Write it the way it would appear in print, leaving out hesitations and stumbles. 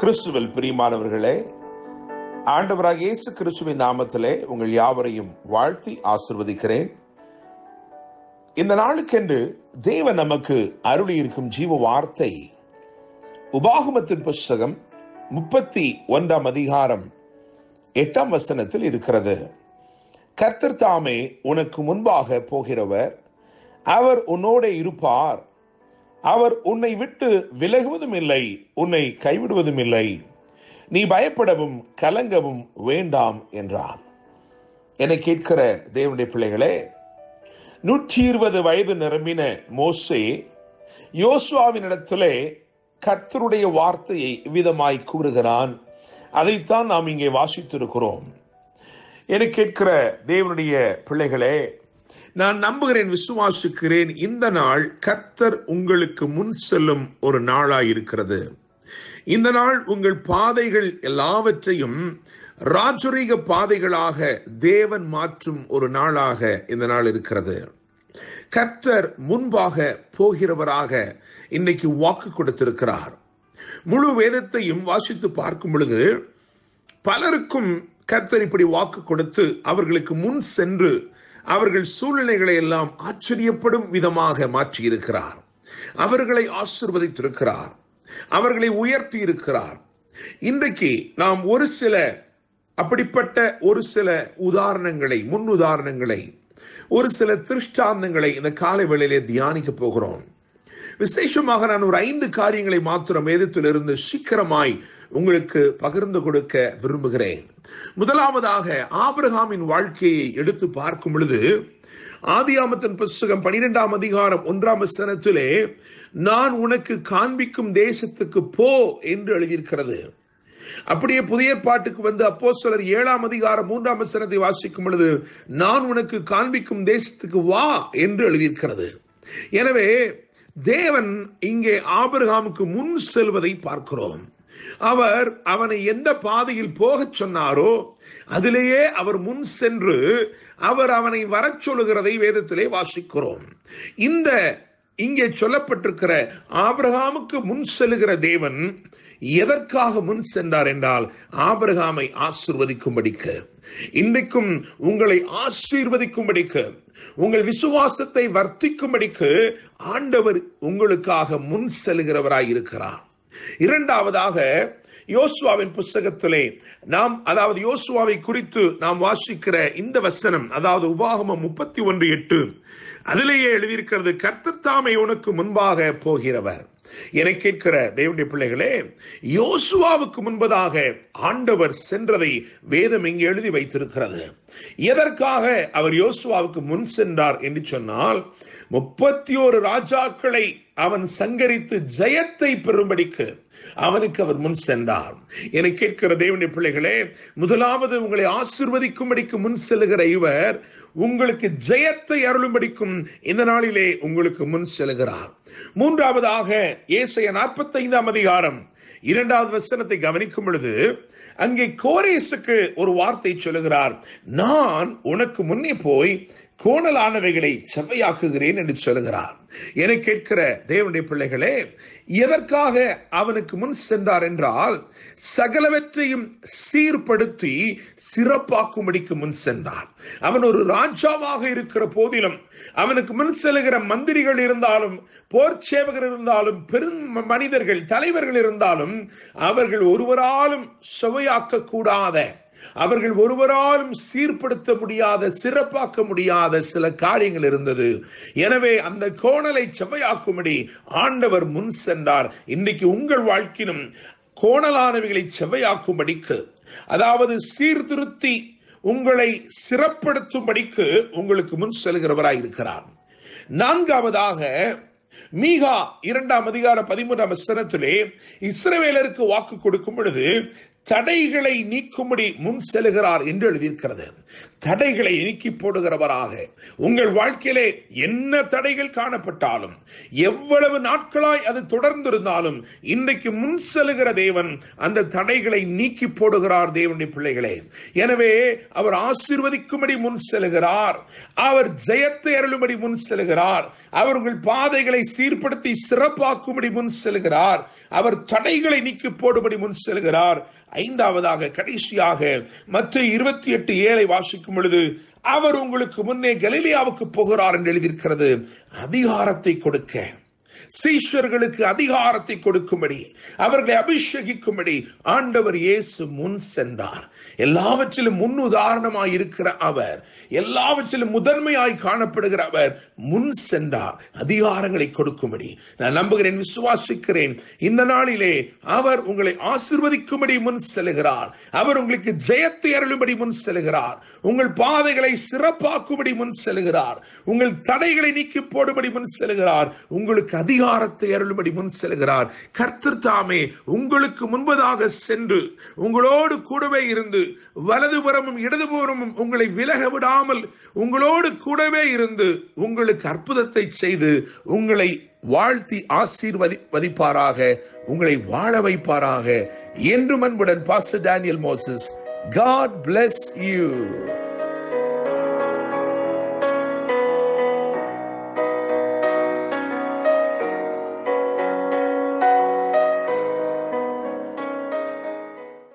கிறிஸ்துவில் பிரியமானவர்களே, ஆண்டவராகிய இயேசு கிறிஸ்துவின் நாமத்திலே உங்கள் யாவரையும் வாழ்த்தி ஆசீர்வதிக்கிறேன். இந்த நாளுக்கென்று தேவன் நமக்கு அருளி இருக்கும் ஜீவ வார்த்தை உபாகமத்தின் புஸ்தகம் 31 அதிகாரம் 8 வசனத்தில் இருக்கிறது. கர்த்தர் தாமே உனக்கு முன்பாக போகிறவர், அவர் உன்னோட இருப்பார், அவர் உன்னை விட்டு விலகுவதும் இல்லை, உன்னை கைவிடுவதும் இல்லை, நீ பயப்படவும் கலங்கவும் வேண்டாம் என்றார். என்னை கேட்கிற தேவனுடைய பிள்ளைகளே, 120 வயது நிரம்பின மோசே யோசுவாவினிடத்திலே கர்த்தருடைய வார்த்தையை விதமாய் கூறுகிறான். அதைத்தான் நாம் இங்கே வாசித்திருக்கிறோம். என்னை கேட்கிற தேவனுடைய பிள்ளைகளே, நான் நம்புகிறேன், விசுவாசிக்கிறேன், இந்த நாள் கர்த்தர் உங்களுக்கு முன் செல்லும் ஒரு நாளாயிருக்கிறது. இந்த நாள் உங்கள் பாதைகள் எல்லாவற்றையும் ராஜரீக பாதைகளாக தேவன் மாற்றும் ஒரு நாளாக இந்த நாள் இருக்கிறது. கர்த்தர் முன்பாக போகிறவராக இன்னைக்கு வாக்கு கொடுத்திருக்கிறார். முழு வேதத்தையும் வாசித்து பார்க்கும் பொழுது பலருக்கும் கர்த்தர் இப்படி வாக்கு கொடுத்து அவர்களுக்கு முன் சென்று அவர்கள் சூழ்நிலைகளை எல்லாம் ஆச்சரியப்படும் விதமாக மாற்றி இருக்கிறார். அவர்களை ஆசீர்வதித்திருக்கிறார், அவர்களை உயர்த்தி இருக்கிறார். இன்றைக்கு நாம் ஒரு சில அப்படிப்பட்ட ஒரு சில உதாரணங்களை, முன் உதாரணங்களை, ஒரு சில திருஷ்டாந்தங்களை இந்த காலை வேளையிலே தியானிக்க போகிறோம். விசேஷமாக நான் ஒரு 5 காரியங்களை மாத்திரம் வேதத்திலிருந்து சீக்கிரமாய் உங்களுக்கு பகிர்ந்து கொடுக்க விரும்புகிறேன். முதலாவதாக ஆபிரகாமின் வாழ்க்கையை எடுத்து பார்க்கும் பொழுது ஆதியாகமத்தின் புஸ்தகம் 12 அதிகாரம் 1 வசனத்திலே நான் உனக்கு காண்பிக்கும் தேசத்துக்கு போ என்று எழுதியிருக்கிறது. அப்படியே புதிய ஏற்பாட்டுக்கு வந்து அப்போஸ்தலர் 7 அதிகாரம் 3 வசனத்தை வாசிக்கும் பொழுது நான் உனக்கு காண்பிக்கும் தேசத்துக்கு வா என்று எழுதியிருக்கிறது. எனவே தேவன் இங்கே ஆபிரகாமுக்கு முன் செல்வதை பார்க்கிறோம். அவர் அவனை எந்த பாதையில் போகச் சொன்னாரோ அதிலேயே அவர் முன் சென்று அவர் அவனை வரச் சொல்லுகிறதை வேதத்திலே வாசிக்கிறோம். இங்கே சொல்லப்பட்டிருக்கிற ஆபிரகாமுக்கு முன் செல்லுகிற தேவன் எதற்காக முன் சென்றார் என்றால் ஆபிரகாமை ஆசீர்வதிக்கும்படிக்கு, இன்றைக்கும் உங்களை ஆசீர்வதிக்கும்படிக்கு, உங்கள் விசுவாசத்தை வர்த்திக்கும்படிக்கு ஆண்டவர் உங்களுக்காக முன் செல்கிறவராய் இருக்கிறார். இரண்டாவதாக யோசுவாவின் புஸ்தகத்திலே அதாவது யோசுவாவை குறித்து நாம் வாசிக்கிற இந்த வசனம், அதாவது உபாகமம் 31:8, அதிலேயே எழுதியிருக்கிறது, கர்த்தர் தாமே உனக்கு முன்பாக போகிறவர். என கேட்கிற தேவனுடைய பிள்ளைகளே, யோசுவாவுக்கு முன்பதாக ஆண்டவர் சென்றதை வேதம் இங்கே எழுதி வைத்திருக்கிறது. எதற்காக அவர் யோசுவாவுக்கு முன் சென்றார் என்று சொன்னால், 31 ராஜாக்களை அவன் சங்கரித்து ஜெயத்தை பெறும்படிக்கு அவனுக்கு அவர் முன் சென்றார். என கேட்கிற தேவனுடைய பிள்ளைகளே, முதலாவது உங்களை ஆசீர்வதிக்கும்படிக்கு முன் செல்லுகிற இவர் உங்களுக்கு ஜெயத்தை அருளும்படிக்கும் இந்த நாளிலே உங்களுக்கு முன் செல்கிறார். மூன்றாவதாக ஏசாயா 45 அதிகாரம் 2 வசனத்தை கவனிக்கும் பொழுது அங்கே கோரேசுக்கு ஒரு வார்த்தை சொல்லுகிறார், நான் உனக்கு முன்னே போய் கோணலானவைகளை செவ்வையாக்குகிறேன் என்று சொல்லுகிறார். என கேட்கிற தேவனுடைய பிள்ளைகளே, எதற்காக அவனுக்கு முன் சென்றார் என்றால் சகலவற்றையும் சீர்படுத்தி சிறப்பாக்கும்படிக்கு முன் சென்றார். அவன் ஒரு ராஜாவாக இருக்கிற போதிலும் அவனுக்கு முன் செல்லுகிற மந்திரிகள் இருந்தாலும், போர் சேவகர் இருந்தாலும், பெரும் மனிதர்கள், தலைவர்கள் இருந்தாலும் அவர்கள் ஒருவராலும் சுவையாக்க கூடாத, அவர்கள் ஒருவராலும் சீர்படுத்த முடியாத, சிறப்பாக்க முடியாத சில காரியங்கள் இருந்தது. எனவே அந்த கோணலை செவ்வையாக்கும்படி ஆண்டவர் முன் சென்றார். இன்னைக்கு உங்கள் வாழ்க்கையிலும் கோணலானவைகளை செவ்வையாக்கும்படிக்கு, அதாவது சீர்திருத்தி உங்களை சிறப்படுத்தும்படிக்கு உங்களுக்கு முன் செல்கிறவராய் இருக்கிறார். நான்காவதாக மீகா 2 அதிகாரம் 13 வசனத்திலே இஸ்ரவேலருக்கு வாக்கு கொடுக்கும் பொழுது தடைகளை நீக்கும்படி முன் செல்கிறார் என்று எழுதியிருக்கிறது. தடைகளை நீக்கி போடுகிறவராக உங்கள் வாழ்க்கையிலே என்ன தடைகள் காணப்பட்டாலும், எவ்வளவு நாட்களாய் அது தொடர்ந்திருந்தாலும், இன்றைக்கு முன் செல்கிற தேவன் அந்த தடைகளை நீக்கி போடுகிறார். தேவனுடைய பிள்ளைகளே, எனவே அவர் ஆசீர்வதிக்கும்படி முன் செல்கிறார். அவர் ஜெயத்தை அருளும்படி முன் செல்கிறார். அவர் உங்கள் பாதைகளை சீர்படுத்தி சிறப்பாக்கும்படி முன் செல்கிறார். அவர் தடைகளை நீக்கி போடும்படி முன் செல்கிறார். ஐந்தாவதாக, கடைசியாக மத்தேயு 28:7 வாசிக்கும் பொழுது, அவர் உங்களுக்கு முன்னே கலிலேயாவுக்கு போகிறார் என்று எழுதியிருக்கிறது. அதிகாரத்தை கொடுக்க, சீஷர்களுக்கு அதிகாரத்தை கொடுக்கும்படி, அவர்களை அபிஷேகிக்கும்படி ஆண்டவர் இயேசு முன் சென்றார். எல்லாவற்றிலும் முன் உதாரணமாய் இருக்கிற அவர், எல்லாவற்றிலும் முதன்மையாய் காணப்படுகிற அவர் முன் சென்றார் அதிகாரங்களை கொடுக்கும்படி. நான் நம்புகிறேன், விசுவாசிக்கிறேன், இந்த நாளிலே அவர் உங்களை ஆசீர்வதிக்கும்படி முன் செல்கிறார். அவர் உங்களுக்கு ஜெயத்தை அருளும்படி முன் செல்கிறார். உங்கள் பாதைகளை சிறப்பாக்கும்படி முன் செல்கிறார். உங்கள் தடைகளை நீக்கி போடும்படி முன் செல்கிறார். உங்களுக்கு அதிகாரத்தை அருளும்படி முன் செல்கிறார். கர்த்தர் தாமே உங்களுக்கு முன்பதாக சென்று உங்களோடு கூடவே இருந்து, வலதுபுறமும் இடதுபுறமும் உங்களை விலக விடாமல் உங்களோடு கூடவே இருந்து உங்களுக்கு அற்புதத்தை செய்து உங்களை வாழ்த்தி ஆசீர்வதிப்பாராக, உங்களை வாழ வைப்பாராக. என்றும் அன்புடன் pastor Daniel Moses. God bless you.